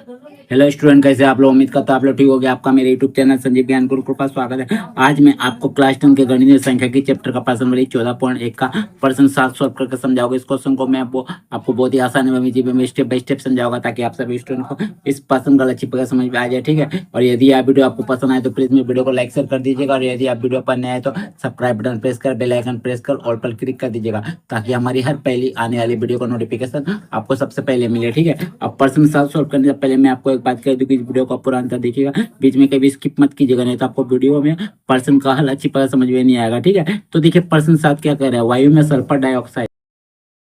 Hello student, कैसे आप लोग? उम्मीद करता आप लोग ठीक हो गया। आपका मेरे यूट्यूब चैनल संजीव ज्ञान गुरुकुल का स्वागत है। आज मैं आपको क्लास 10 के गणितीय संख्या की चैप्टर का प्रश्न नंबर 14.1 का प्रश्न 7 सॉल्व करके समझाऊंगा। इस क्वेश्चन को मैं आपको बहुत ही आसानी में स्टेप बाय स्टेप समझाऊंगा, ताकि आप सभी स्टूडेंट को इस प्रश्न का अच्छी प्रकार समझ में आ जाए। ठीक है, और यदि आप वीडियो आपको पसंद आए तो प्लीज मेरे वीडियो को लाइक शेयर कर दीजिएगा, और यदि आप वीडियो पर नए आए तो सब्सक्राइब बटन प्रेस कर बेल आइकन प्रेस कर ऑल पर क्लिक कर दीजिएगा, ताकि हमारी हर पहली आने वाली वीडियो का नोटिफिकेशन आपको सबसे पहले मिले। ठीक है, अब प्रश्न 7 सॉल्व करने से पहले मैं आपको एक बात कह दूं कि वीडियो को पूरा अंतर देखिएगा, बीच में कभी स्किप मत कीजिएगा, नहीं तो आपको वीडियो में प्रश्न का हल अच्छी तरह समझ में नहीं आएगा। ठीक है, तो देखिए प्रश्न 7 क्या कह रहा है। वायु में सल्फर डाइऑक्साइड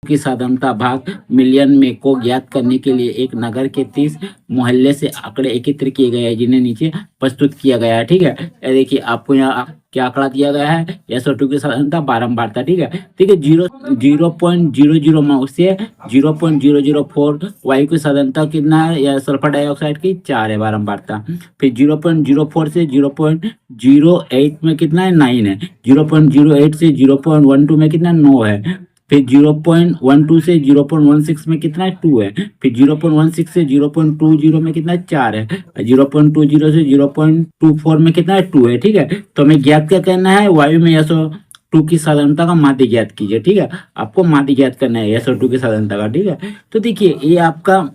की साधारणता भाग मिलियन में को ज्ञात करने के लिए एक नगर के 30 मोहल्ले से आंकड़े एकत्र किए गए हैं, जिन्हें नीचे प्रस्तुत किया गया है। ठीक है, ये देखिए आपको यहाँ क्या आंकड़ा दिया गया है। SO2 की साधारणता बारंबारता। ठीक है, 0.00 से 0.004 वायु की साधारणता कितना है, या सल्फर डाइऑक्साइड की 4 है बारंबारता। फिर 0.04 से 0.08 में कितना है, 9 है। 0.08 से 0.12 में कितना, 9 है। फिर 0.12 से 0.16 में कितना है, 2 है। फिर 0.16 से 0.20 में कितना है, 4 है। 0.20 से 0.24 में कितना है, 2 है। ठीक है, तो हमें ज्ञात क्या करना है, वायु में SO2 की साधारणता का माध्य ज्ञात कीजिए। ठीक है, आपको माध्य ज्ञात करना है SO2 की साधारणता का। ठीक है, तो देखिए ये आपका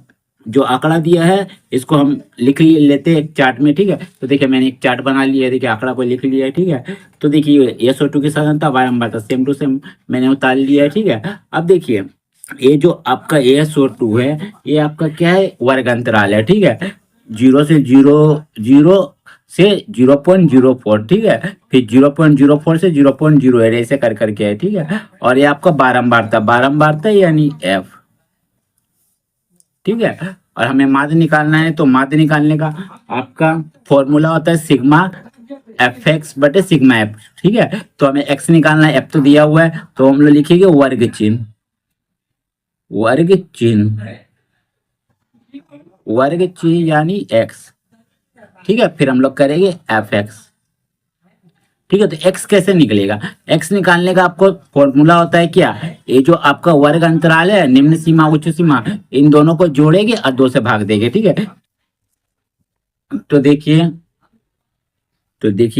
जो आंकड़ा दिया है इसको हम लिख लेते हैं एक चार्ट में। ठीक है, तो देखिए मैंने एक चार्ट बना लिया है, देखिए आंकड़ा को लिख लिया है। ठीक है, तो देखिए SO2 की साधारणता बारंबारता सेम टू सेम मैंने उतार लिया है। ठीक है, अब देखिए ये जो आपका SO2 है, ये आपका क्या है, वर्ग अंतराल है। ठीक है, 0 से 0.04। ठीक है, फिर 0.04 से 0.08 ऐसे कर करके है। ठीक है, और ये आपका बारंबारता यानी F। ठीक है, और हमें माध्य निकालना है, तो माध्य निकालने का आपका फॉर्मूला होता है सिग्मा FX बटे सिग्मा F। ठीक है, तो हमें x निकालना है, F तो दिया हुआ है, तो हम लोग लिखेंगे वर्ग चिन्ह, वर्ग चिन्ह यानी x। ठीक है, फिर हम लोग करेंगे FX। ठीक है, तो x कैसे निकलेगा, x निकालने का आपको फॉर्मूला होता है क्या, ये जो आपका वर्ग अंतराल है, निम्न सीमा उच्च सीमा, इन दोनों को जोड़ेंगे और 2 से भाग देंगे। ठीक है, तो देखिए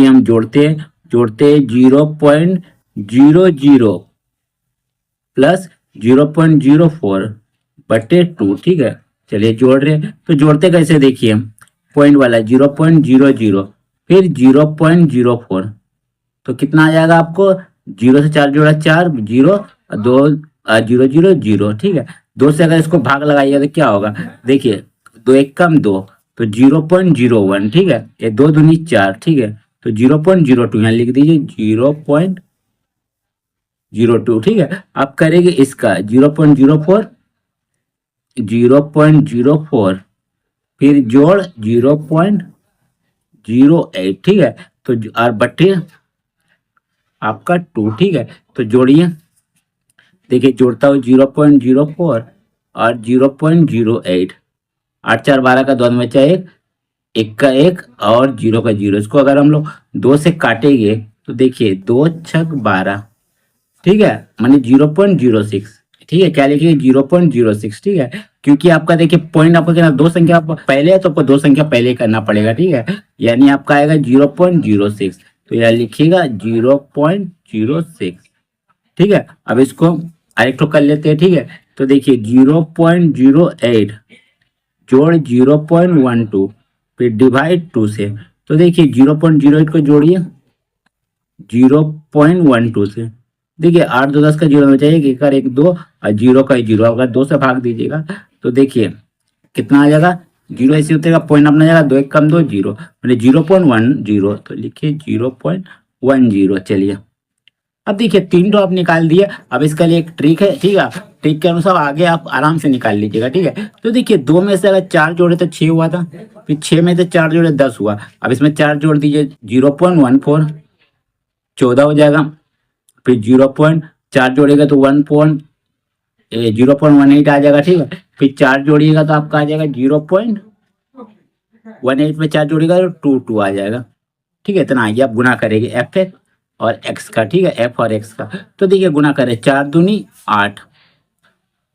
हम जोड़ते 0.00 प्लस 0.04 बटे 2। ठीक है, चलिए जोड़ रहे हैं, तो जोड़ते कैसे देखिए, पॉइंट वाला 0.00 फिर 0.04, तो कितना आ जाएगा आपको, 0 से 4 जोड़ा 4, 0 2 0 0 0। ठीक है, 2 से अगर इसको भाग लगाइएगा तो क्या होगा, देखिए 2 1 कम 2, तो 0.01। ठीक है, ये 2 दूनी 4। ठीक है, तो 0.02 यहाँ लिख दीजिए, 0.02। ठीक है, आप करेंगे इसका 0.04 फिर जोड़ 0.08। ठीक है, तो और बटे आपका 2। ठीक है, तो जोड़िए, देखिए जोड़ता हूँ 0.04 और 0.08, 8 4 12 का 2 में बचा 1, 1 का 1 और 0 का 0। इसको अगर हम लोग 2 से काटेंगे तो देखिए 2 छक 12। ठीक है, माने 0.06। ठीक है, क्या लिखिए 0.06। ठीक है, क्योंकि आपका देखिए पॉइंट आपका क्या, 2 संख्या पहले है तो आपको 2 संख्या पहले करना पड़ेगा। ठीक है, यानी आपका आएगा 0.06, तो यह लिखिएगा 0.06। ठीक है, अब इसको आरेख कर लेते हैं। ठीक है, तो देखिए 0.08 जोड़ 0.12 फिर डिवाइड 2 से, तो देखिए 0.08 को जोड़िए 0.12 से, देखिए 8 2 10 का 0 में चाहिए, 1 और 1 2 और 0 का 0, अगर 2 से भाग दीजिएगा तो देखिए कितना आ जाएगा, 0 ऐसे उतरेगा, पॉइंट अपना जाएगा, 2 1 कम 2 0, मैंने 0.10, तो लिखिए 0.10। चलिए, अब देखिए 3 तो आप निकाल दिए। अब इसके लिए एक ट्रिक है। ठीक है, ट्रिक के अनुसार आगे आप आराम से निकाल लीजिएगा। ठीक है, तो देखिए 2 में से अगर 4 जोड़े तो 6 हुआ था, फिर 6 में से 4 जोड़े 10 हुआ। अब इसमें 4 जोड़ दीजिए, 0.14 14 हो जाएगा। फिर 0.4 जोड़ेगा तो 0.18 आ जाएगा। ठीक है, फिर 4 जोड़िएगा तो आपका आ जाएगा 0.18 में 4 जोड़िएगा तो 2 आ जाएगा। ठीक है, इतना आइए आप गुना करेंगे एफ और एक्स का। ठीक है, एफ और एक्स का, तो देखिए गुना करें, 4 दूनी 8,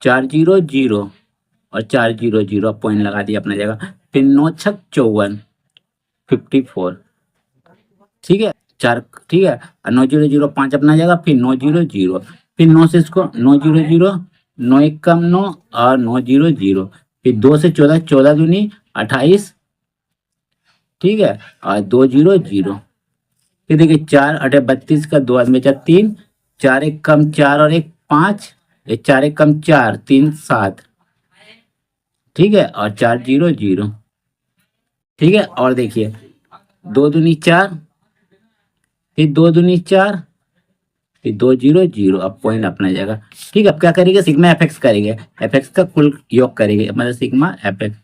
4 0 0 और 4 0 0, पॉइंट लगा दिया अपना जगह। फिर 9 छक 54, 54। ठीक है, 4, ठीक है, और 9 0 0 5 अपना जाएगा, फिर 9 0 0, फिर 9 से इसको 9 0 0, 9 1 कम 9 और 9 0 0, फिर 2 से 14, 14 दूनी 28, ठीक है, और 2 0 0। फिर देखिए 4 अठे 32 का 2 में 3, 4 1 कम 4 और 1 5, 4 1 कम 4 3 7, ठीक है, और 4 0 0। ठीक है, और देखिए 2 दूनी 4, फिर 2 दूनी 4, फिर 2 0 0, अब पॉइंट अपना जाएगा। ठीक है, अब क्या करेंगे, सिग्मा एफ एक्स करेंगे, एफ एक्स का कुल योग करेंगे, मतलब सिग्मा एफ एक्स।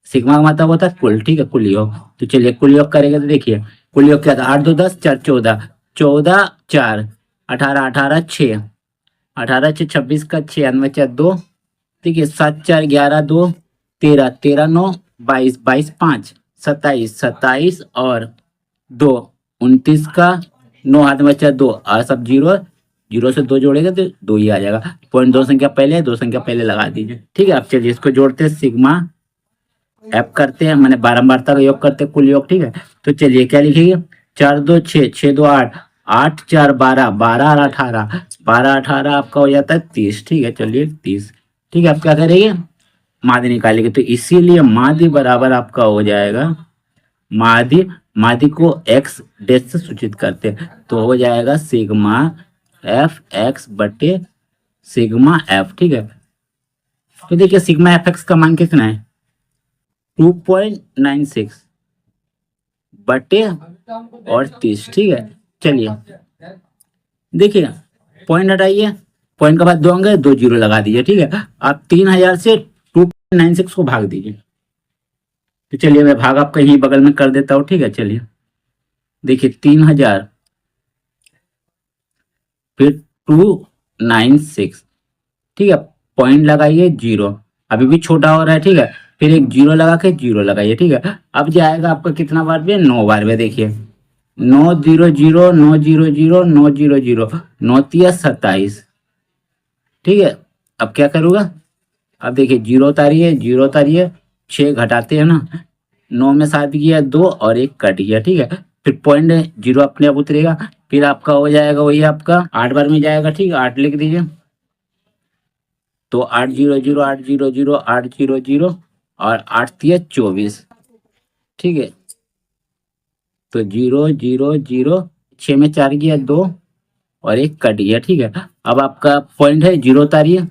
सिग्मा का मतलब होता है कुल, ठीक है, कुल योग। तो चलिए कुल योग करेंगे, तो देखिए कुल योग क्या था, 8 2 10 4 14, 14 4 18 18 6, 18 6 26 का 6 अन्वय 4 2, ठीक है, 7 4 11 2 13, 13 9 22, 22 5 27, 27 और 2 29 का 9 हाथ में बचा 2 और सब जीरो, जीरो से 2 जोड़ेगा तो 2 ही आ जाएगा। पॉइंट 2 संख्या पहले है, 2 संख्या पहले लगा दीजिए। ठीक है, अब चलिए इसको जोड़ते हैं, सिग्मा एफ करते हैं, मैंने बारंबारता का योग करते हैं, कुल योग। ठीक है, तो चलिए क्या लिखेंगे, 4 2 6 6 2 8, 8 4 12, 12 और 18, 12 18 आपका हो जाता है 30। ठीक है, चलिए 30। ठीक है, आप क्या करेंगे, माध्य निकालेंगे, तो इसीलिए माध्य बराबर आपका हो जाएगा, माध्य, माध्य को एक्स डैश से सूचित करते हैं, तो हो जाएगा सिग्मा एफ एक्स बटे सिग्मा एफ। ठीक है, तो देखिए सिग्मा एफ एक्स का मान कितना है, 2.96 बटे और 30। ठीक है, चलिए देखिए पॉइंट हटाइए, पॉइंट के बाद 2 अंक है, 2 जीरो लगा दीजिए। ठीक है, आप 3000 से 2.96 को भाग दीजिए। तो चलिए मैं भाग आपका यहीं बगल में कर देता हूँ। ठीक है, चलिए देखिए 3000 फिर 296, ठीक है, पॉइंट लगाइए, जीरो, अभी भी छोटा हो रहा है। ठीक है, फिर एक जीरो लगा के जीरो लगाइए। ठीक है, अब जाएगा आपका कितना बार में, 9 बार में। देखिए 9 0 0 9 0 0 9 0 0, 9 तिया 27। ठीक है, अब क्या करूँगा, अब देखिए जीरो उतारिए, जीरो उतारिए, 6 घटाते हैं ना, 9 में 7 गया 2 और 1 कट गया। ठीक है, फिर पॉइंट जीरो अपने आप उतरेगा, फिर आपका हो जाएगा वही आपका 8 बार में जाएगा। ठीक है, 8 लिख दीजिए, तो 8 0 0 8 0 0 8 0 0 और 8 तिया 24। ठीक है, तो 0 0 0, 6 में 4 गया 2 और 1 कट गया। ठीक है, अब आपका पॉइंट है, जीरो उतारिए।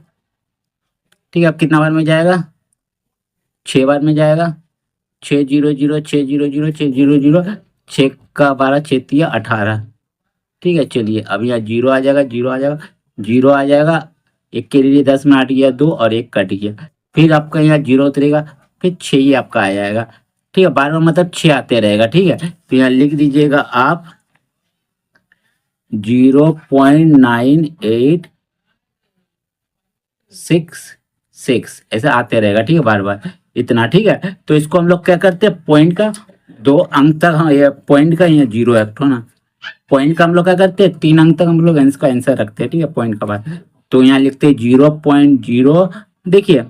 ठीक है, अब कितना बार में जाएगा, 6 बार में जाएगा, 6 0 0 6 0 0 6 0 0, 6 का 12 6 तिया 18। ठीक है, चलिए अब यहाँ जीरो आ जाएगा, जीरो आ जाएगा, जीरो आ जाएगा, एक के लिए 10 में 8 गया 2 और 1 कट गया, फिर आपका यहाँ जीरो उतरेगा, फिर 6 ही आपका आ जाएगा। ठीक है, बार बार मतलब 6 आते रहेगा। ठीक है, तो यहाँ लिख दीजिएगा आप 0.9866 ऐसे आते रहेगा। ठीक है, बार बार इतना। ठीक है, तो इसको हम लोग क्या करते हैं, पॉइंट का 2 अंक तक, हाँ ये पॉइंट का यहाँ जीरो है तो ना, पॉइंट का हम लोग क्या करते हैं, 3 अंक तक हम लोग इसका आंसर रखते हैं। ठीक है, पॉइंट का बाद, तो यहाँ लिखते हैं 0.0। देखिए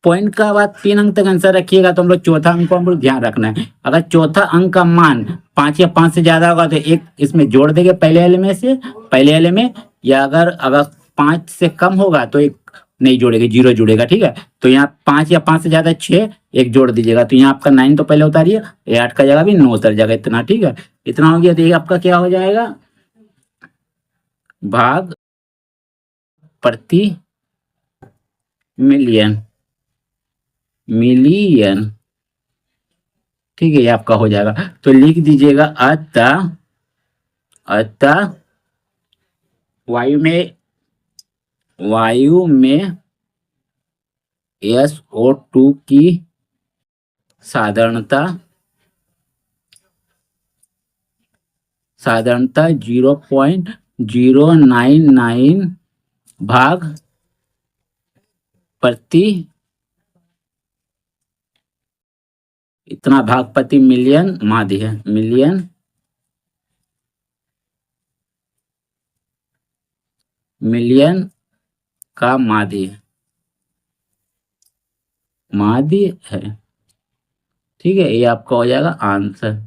पॉइंट का बाद 3 अंक तक आंसर रखिएगा, तो हम लोग चौथा अंक को हम लोग ध्यान रखना है, अगर चौथा अंक का मान 5 या 5 से ज्यादा होगा तो एक इसमें जोड़ देंगे पहले वाले में से, पहले वाले में, या अगर अगर 5 से कम होगा तो एक नहीं जोड़ेगा, जीरो जुड़ेगा। ठीक है, तो यहाँ 5 या 5 से ज्यादा 6, एक जोड़ दीजिएगा, तो यहाँ आपका 9 तो पहले उतारिए, ये 8 का जगह भी 9 उतर जाएगा, इतना। ठीक है, इतना हो गया, देखिए आपका क्या हो जाएगा, भाग प्रति मिलियन, मिलियन। ठीक है, ये आपका हो जाएगा, तो लिख दीजिएगा अतः, अतः वायु में, वायु में SO2 की साधारणता, साधारणता 0.099 भाग प्रति, इतना भाग प्रति मिलियन माध्य है, मिलियन, मिलियन का माध्य, माध्य है। ठीक है, ये आपका हो जाएगा आंसर।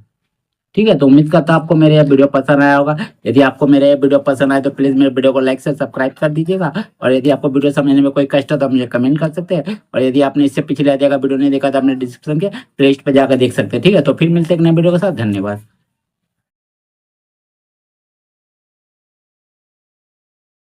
ठीक है, तो उम्मीद करता हूं आपको मेरा यह वीडियो पसंद आया होगा। यदि आपको मेरा यह वीडियो पसंद आए तो प्लीज मेरे वीडियो को लाइक से सब्सक्राइब कर दीजिएगा। और यदि आपको वीडियो समझने में कोई कष्ट हो तो आप मुझे कमेंट कर सकते हैं। और यदि आपने इससे पिछले अध्याय का वीडियो नहीं देखा तो आपने डिस्क्रिप्शन के प्लेलिस्ट पे जाकर देख सकते हैं। ठीक है, तो फिर मिलते हैं एक नए वीडियो के साथ। धन्यवाद।